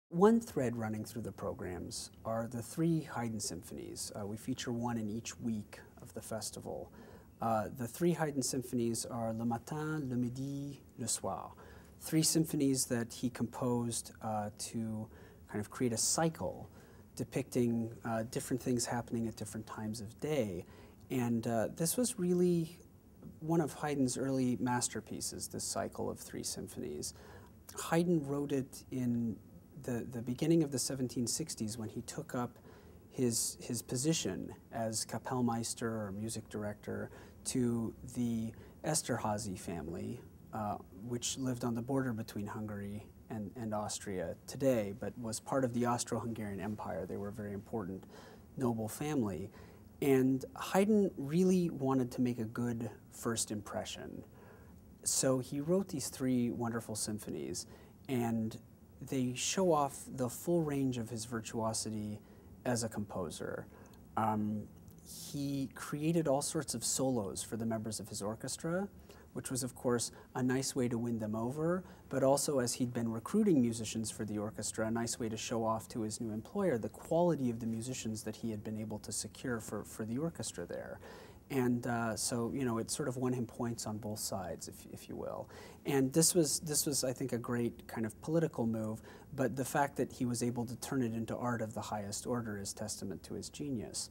One thread running through the programs are the three Haydn Symphonies. We feature one in each week of the festival. The three Haydn Symphonies are Le Matin, Le Midi, Le Soir. Three symphonies that he composed to kind of create a cycle depicting different things happening at different times of day. And this was really one of Haydn's early masterpieces, this cycle of three symphonies. Haydn wrote it in the beginning of the 1760s when he took up his position as Kapellmeister or music director to the Esterhazy family, which lived on the border between Hungary and Austria today, but was part of the Austro-Hungarian Empire. They were a very important noble family. And Haydn really wanted to make a good first impression. So he wrote these three wonderful symphonies, and they show off the full range of his virtuosity as a composer. He created all sorts of solos for the members of his orchestra, which was, of course, a nice way to win them over, but also, as he'd been recruiting musicians for the orchestra, a nice way to show off to his new employer the quality of the musicians that he had been able to secure for the orchestra there. And so, you know, it sort of won him points on both sides, if you will. And this was, I think, a great kind of political move, but the fact that he was able to turn it into art of the highest order is testament to his genius.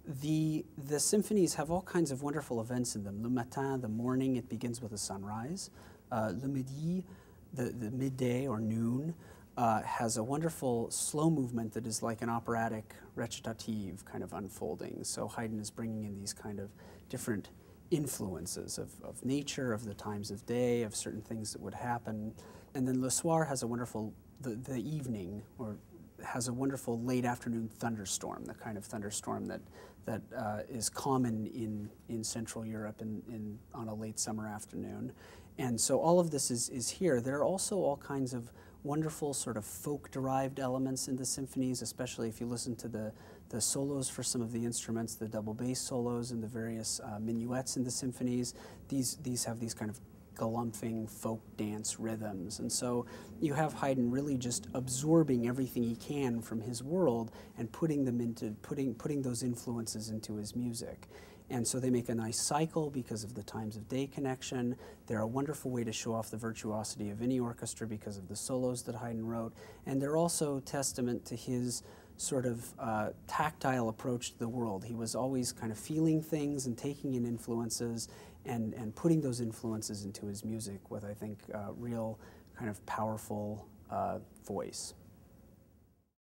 The symphonies have all kinds of wonderful events in them. Le Matin, the morning, it begins with a sunrise. Le Midi, the midday or noon, has a wonderful slow movement that is like an operatic recitative kind of unfolding. So Haydn is bringing in these kind of different influences of nature, of the times of day, of certain things that would happen. And then Le Soir has a wonderful, the evening, or has a wonderful late afternoon thunderstorm, the kind of thunderstorm that is common in Central Europe on a late summer afternoon. And so all of this is here. There are also all kinds of wonderful sort of folk-derived elements in the symphonies, especially if you listen to the solos for some of the instruments, the double bass solos and the various minuets in the symphonies. These have these kind of galumphing folk dance rhythms. And so you have Haydn really just absorbing everything he can from his world and putting them into, putting those influences into his music. And so they make a nice cycle because of the times of day connection. They're a wonderful way to show off the virtuosity of any orchestra because of the solos that Haydn wrote. And they're also testament to his sort of tactile approach to the world. He was always kind of feeling things and taking in influences and putting those influences into his music with, I think, real kind of powerful voice.